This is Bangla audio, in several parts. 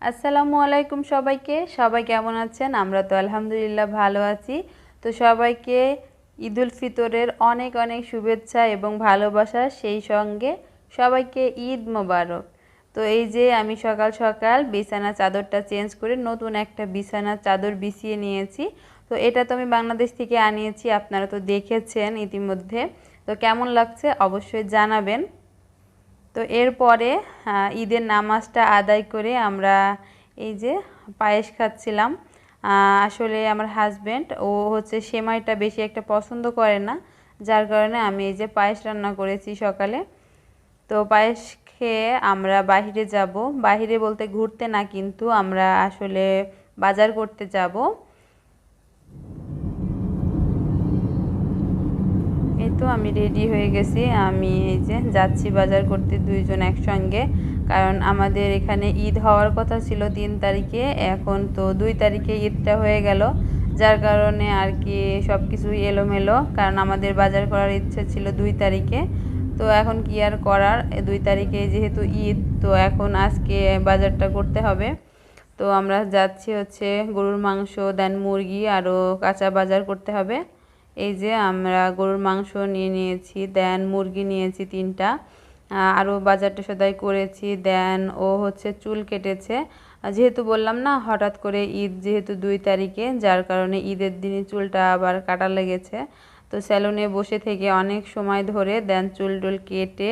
আসসালামু আলাইকুম সবাইকে। সবাই কেমন আছেন? আমরা তো আলহামদুলিল্লাহ ভালো আছি। তো সবাইকে ঈদুল ফিতরের অনেক অনেক শুভেচ্ছা এবং ভালোবাসা, সেই সঙ্গে সবাইকে ঈদ মোবারক। তো এই যে আমি সকাল সকাল বিছানা চাদরটা চেঞ্জ করে নতুন একটা বিছানার চাদর বিছিয়ে নিয়েছি। তো এটা তো আমি বাংলাদেশ থেকে আনিয়েছি, আপনারা তো দেখেছেন ইতিমধ্যে। তো কেমন লাগছে অবশ্যই জানাবেন। তো এরপরে ঈদের নামাজটা আদায় করে আমরা এই যে পায়েস খাচ্ছিলাম। আসলে আমার হাজব্যান্ড ও হচ্ছে সেমাইটা বেশি একটা পছন্দ করে না, যার কারণে আমি এই যে পায়েস রান্না করেছি সকালে। তো পায়েস খেয়ে আমরা বাহিরে যাব, বাহিরে বলতে ঘুরতে না, কিন্তু আমরা আসলে বাজার করতে যাব। এই তো আমি রেডি হয়ে গেছি, আমি এই যে যাচ্ছি বাজার করতে দুইজন একসঙ্গে। কারণ আমাদের এখানে ঈদ হওয়ার কথা ছিল 3 তারিখে, এখন তো 2 তারিখে ঈদটা হয়ে গেল, যার কারণে আর কি সব কিছুই এলোমেলো। কারণ আমাদের বাজার করার ইচ্ছে ছিল 2 তারিখে, তো এখন কি আর করার, 2 তারিখে যেহেতু ঈদ, তো এখন আজকে বাজারটা করতে হবে। তো আমরা যাচ্ছি হচ্ছে গরুর মাংস, দেন মুরগি, আরও কাঁচা বাজার করতে হবে। এই যে আমরা গরুর মাংস নিয়ে নিয়েছি, দেন মুরগি নিয়েছি 3টা, আরও বাজারটা সদাই করেছি। দেন ও হচ্ছে চুল কেটেছে, যেহেতু বললাম না হঠাৎ করে ঈদ যেহেতু 2 তারিখে, যার কারণে ঈদের দিনই চুলটা আবার কাটা লেগেছে। তো স্যালুনে বসে থেকে অনেক সময় ধরে দেন চুল টুল কেটে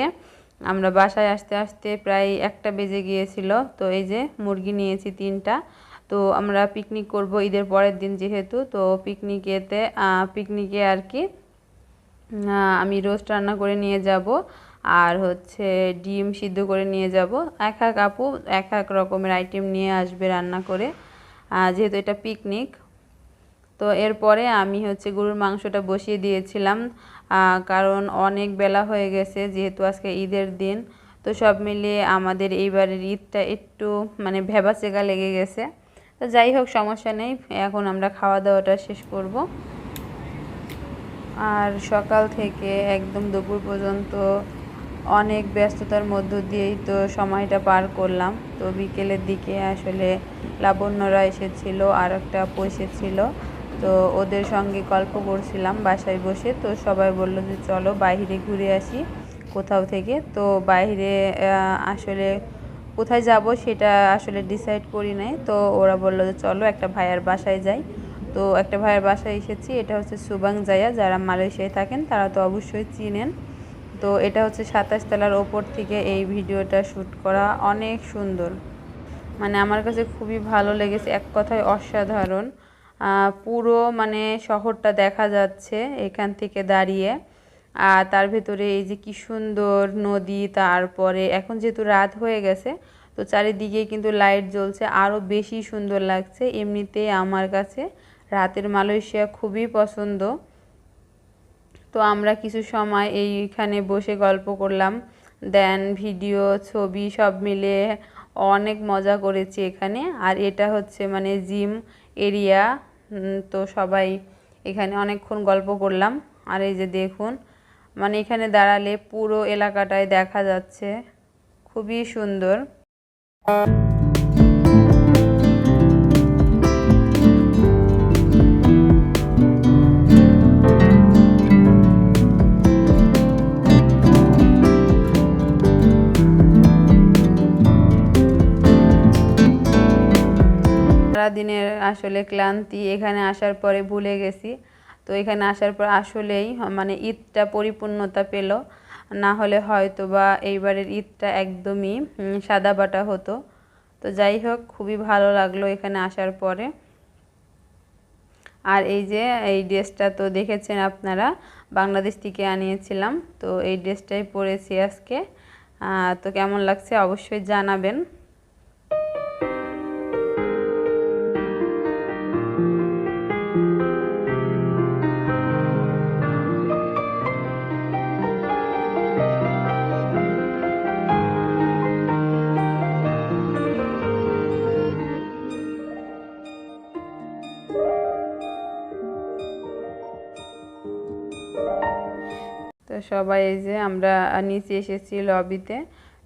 আমরা বাসায় আসতে আসতে প্রায় 1টা বেজে গিয়েছিল। তো এই যে মুরগি নিয়েছি 3টা। তো আমরা পিকনিক করব ঈদের পরের দিন যেহেতু, তো পিকনিকে আর কি আমি রোস্ট রান্না করে নিয়ে যাব, আর হচ্ছে ডিম সিদ্ধ করে নিয়ে যাব। এক এক আপু এক এক রকমের আইটেম নিয়ে আসবে রান্না করে, যেহেতু এটা পিকনিক। তো এরপরে আমি হচ্ছে গরুর মাংসটা বসিয়ে দিয়েছিলাম, কারণ অনেক বেলা হয়ে গেছে যেহেতু আজকে ঈদের দিন। তো সব মিলিয়ে আমাদের এইবারের ঈদটা একটু মানে ভ্যাবাচেকা লেগে গেছে। তো যাই হোক, সমস্যা নেই, এখন আমরা খাওয়া দাওয়াটা শেষ করব। আর সকাল থেকে একদম দুপুর পর্যন্ত অনেক ব্যস্ততার মধ্য দিয়েই তো সময়টা পার করলাম। তো বিকেলের দিকে আসলে লাবণ্যরা এসেছিল, আর একটা আপু এসেছিল। তো ওদের সঙ্গে গল্প করছিলাম বাসায় বসে। তো সবাই বলল যে চলো বাইরে ঘুরে আসি কোথাও থেকে। তো বাইরে আসলে কোথায় যাব সেটা আসলে ডিসাইড করি নাই। তো ওরা বললো যে চলো একটা ভাইয়ার বাসায় যাই। তো একটা ভাইয়ের বাসায় এসেছি, এটা হচ্ছে সুবাং জায়া, যারা মালয়েশিয়ায় থাকেন তারা তো অবশ্যই চিনেন। তো এটা হচ্ছে 27 তলার ওপর থেকে এই ভিডিওটা শ্যুট করা, অনেক সুন্দর, মানে আমার কাছে খুবই ভালো লেগেছে, এক কথায় অসাধারণ। পুরো মানে শহরটা দেখা যাচ্ছে এখান থেকে দাঁড়িয়ে। আর তার ভেতরে এই যে কি সুন্দর নদী, তারপরে এখন যেহেতু রাত হয়ে গেছে তো চারিদিকে কিন্তু লাইট জ্বলছে, আরও বেশি সুন্দর লাগছে। এমনিতেই আমার কাছে রাতের মালয়েশিয়া খুবই পছন্দ। তো আমরা কিছু সময় এইখানে বসে গল্প করলাম, দেন ভিডিও ছবি সব মিলে অনেক মজা করেছি এখানে। আর এটা হচ্ছে মানে জিম এরিয়া। তো সবাই এখানে অনেকক্ষণ গল্প করলাম। আর এই যে দেখুন, মানে এখানে দাঁড়ালে পুরো এলাকাটায় দেখা যাচ্ছে, খুবই সুন্দর। সারাদিনের আসলে ক্লান্তি এখানে আসার পরে ভুলে গেছি। তো এখানে আসার পর আসলেই মানে ঈদটা পরিপূর্ণতা পেল, না হলে হয়তো বা এইবারের ঈদটা একদমই সাদামাটা হতো। তো যাই হোক, খুবই ভালো লাগলো এখানে আসার পরে। আর এই যে এই ড্রেসটা তো দেখেছেন আপনারা, বাংলাদেশ থেকে আনিয়েছিলাম। তো এই ড্রেসটাই পরেছি আজকে। তো কেমন লাগছে অবশ্যই জানাবেন। তো সবাই এই যে আমরা নিচে এসেছি লবিতে।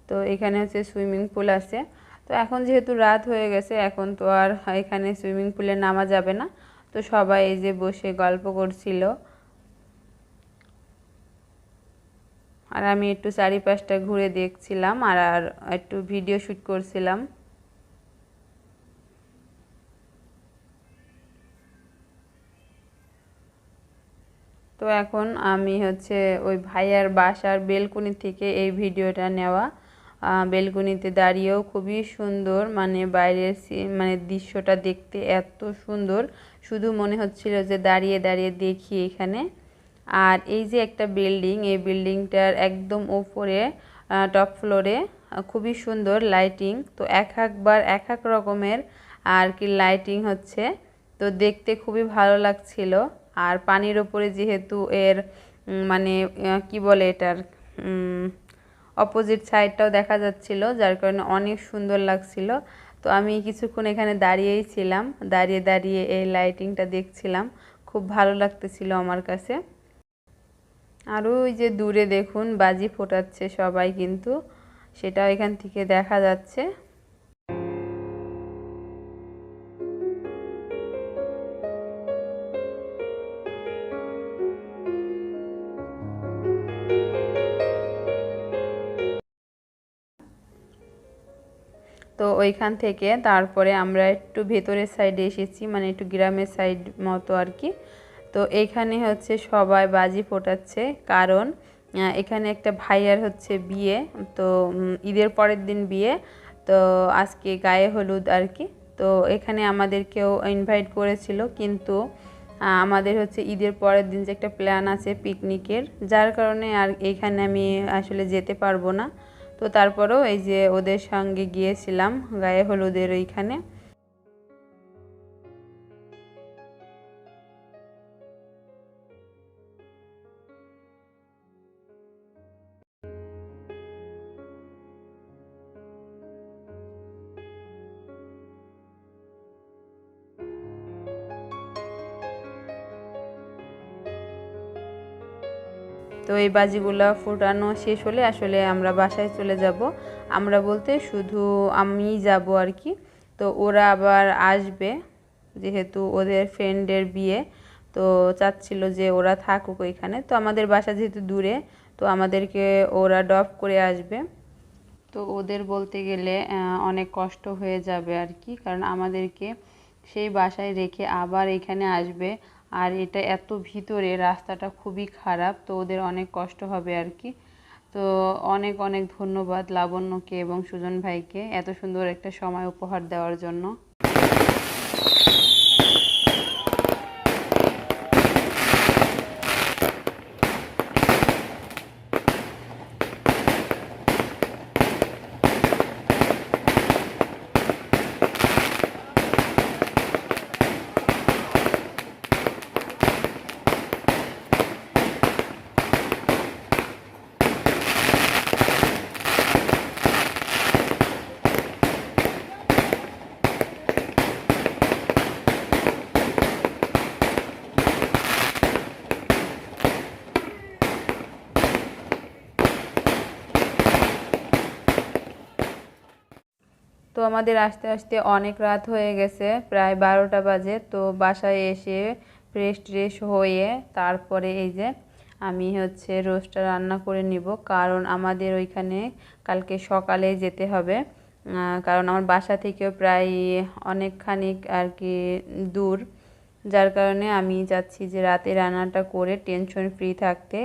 তো এখানে হচ্ছে সুইমিং পুল আছে। তো তো এখন যেহেতু রাত হয়ে গেছে, এখন তো আর এখানে সুইমিং পুলে নামা যাবে না। তো সবাই এই যে বসে গল্প করছিল, আর আমি একটু চারিপাশটা ঘুরে দেখছিলাম আর আর একটু ভিডিও শ্যুট করছিলাম। তো এখন আমি হচ্ছে ওই ভাইয়ার বাসার বেলকনি থেকে এই ভিডিওটা নেওয়া। বেলকনিতে দাঁড়িয়েও খুবই সুন্দর, মানে বাইরের মানে দৃশ্যটা দেখতে এত সুন্দর, শুধু মনে হচ্ছিল যে দাঁড়িয়ে দাঁড়িয়ে দেখি এখানে। আর এই যে একটা বিল্ডিং, এই বিল্ডিংটার একদম উপরে টপ ফ্লোরে খুবই সুন্দর লাইটিং। তো একবার এক এক রকমের আর কি লাইটিং হচ্ছে, তো দেখতে খুবই ভালো লাগছিল। আর পানির ওপরে যেহেতু এর মানে কি বলে এটার অপোজিট সাইডটাও দেখা যাচ্ছিল, যার কারণে অনেক সুন্দর লাগছিল। তো আমি কিছুক্ষণ এখানে দাঁড়িয়েই ছিলাম, দাঁড়িয়ে দাঁড়িয়ে এই লাইটিংটা দেখছিলাম, খুব ভালো লাগতেছিল আমার কাছে। আরও ওই যে দূরে দেখুন বাজি ফোটাচ্ছে সবাই, কিন্তু সেটাও এখান থেকে দেখা যাচ্ছে। তো ওইখান থেকে তারপরে আমরা একটু ভেতরের সাইডে এসেছি, মানে একটু গ্রামের সাইড মতো আর কি। তো এইখানে হচ্ছে সবাই বাজি ফোটাচ্ছে, কারণ এখানে একটা ভাইয়ার হচ্ছে বিয়ে, তো ঈদের পরের দিন বিয়ে, তো আজকে গায়ে হলুদ আর কি। তো এখানে আমাদেরকেও ইনভাইট করেছিল, কিন্তু আমাদের হচ্ছে ঈদের পরের দিন যে একটা প্ল্যান আছে পিকনিকের, যার কারণে আর এইখানে আমি আসলে যেতে পারবো না। তো তারপরেও এই যে ওদের সঙ্গে গিয়েছিলাম গায়ে হলুদের ওইখানে। তো এই বাজিগুলো ফোটানো শেষ হলে আসলে আমরা বাসায় চলে যাব। আমরা বলতে শুধু আমিই যাব আর কি। তো ওরা আবার আসবে, যেহেতু ওদের ফ্রেন্ডের বিয়ে, তো চাচ্ছিল যে ওরা থাকুক ওইখানে। তো আমাদের বাসা যেহেতু দূরে, তো আমাদেরকে ওরা ড্রপ করে আসবে। তো ওদের বলতে গেলে অনেক কষ্ট হয়ে যাবে আর কি, কারণ আমাদেরকে সেই বাসায় রেখে আবার এখানে আসবে। আর এটা এত ভিতরে, রাস্তাটা খুবই খারাপ, তো ওদের অনেক কষ্ট হবে আর কি। তো অনেক অনেক ধন্যবাদ লাবণ্যকে এবং সুজন ভাইকে এত সুন্দর একটা সময় উপহার দেওয়ার জন্য। তো আমাদের আসতে আসতে অনেক রাত হয়ে গেছে, প্রায় 12টা বাজে। তো বাসায় এসে ফ্রেশ ট্রেশ হয়ে তারপরে এই যে আমি হচ্ছে রোস্টটা রান্না করে নিব, কারণ আমাদের ওইখানে কালকে সকালে যেতে হবে। কারণ আমার বাসা থেকেও প্রায় অনেকখানি আর কি দূর, যার কারণে আমি চাচ্ছি যে রাতে রান্নাটা করে টেনশন ফ্রি থাকতে।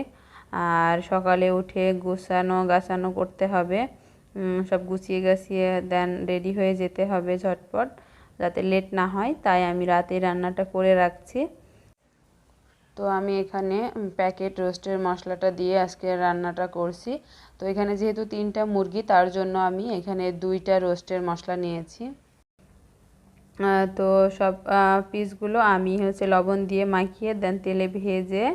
আর সকালে উঠে গোছানো গাছানো করতে হবে, সব গুছিয়ে গাছিয়ে দেন রেডি হয়ে যেতে হবে ঝটপট, যাতে লেট না হয়। তাই আমি রাতে রান্নাটা করে রাখছি। তো আমি এখানে প্যাকেট রোস্টের মশলাটা দিয়ে আজকে রান্নাটা করছি। তো এখানে যেহেতু 3টা মুরগি, তার জন্য আমি এখানে 2টা রোস্টের মশলা নিয়েছি। তো সব পিসগুলো আমি হচ্ছে লবণ দিয়ে মাখিয়ে দেন তেলে ভেজে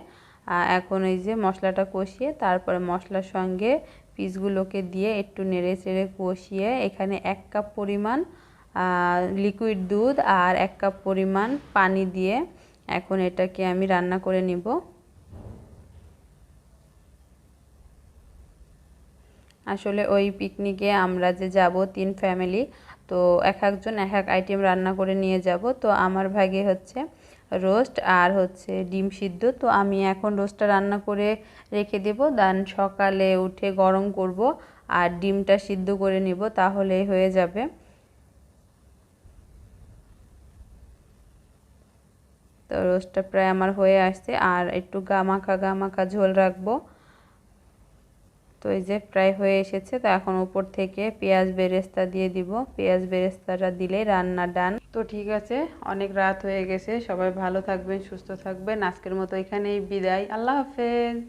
এখন এই যে মশলাটা কষিয়ে তারপরে মশলার সঙ্গে পিসগুলোকে দিয়ে একটু নেড়ে চেড়ে কষিয়ে এখানে 1 কাপ পরিমাণ লিকুইড দুধ আর 1 কাপ পরিমাণ পানি দিয়ে এখন এটাকে আমি রান্না করে নিব। আসলে ওই পিকনিকে আমরা যে যাব 3 ফ্যামিলি, তো এক একজন এক এক আইটেম রান্না করে নিয়ে যাব। তো আমার ভাগে হচ্ছে রোস্ট আর হচ্ছে ডিম সিদ্ধ। তো আমি এখন রোস্টটা রান্না করে রেখে দেব, দেন সকালে উঠে গরম করব আর ডিমটা সিদ্ধ করে নিব, তাহলেই হয়ে যাবে। তো রোস্টটা প্রায় আমার হয়ে আসছে, আর একটু গামাখা ঝোল রাখবো। তো এই যে প্রায় হয়ে এসেছে। তো এখন উপর থেকে পেঁয়াজ বেরেস্তা দিয়ে দিব, পেঁয়াজ বেরেস্তাটা দিলে রান্না ডান। তো ঠিক আছে, অনেক রাত হয়ে গেছে, সবাই ভালো থাকবেন, সুস্থ থাকবেন। আজকের মতো এখানেই বিদায়, আল্লাহ হাফেজ।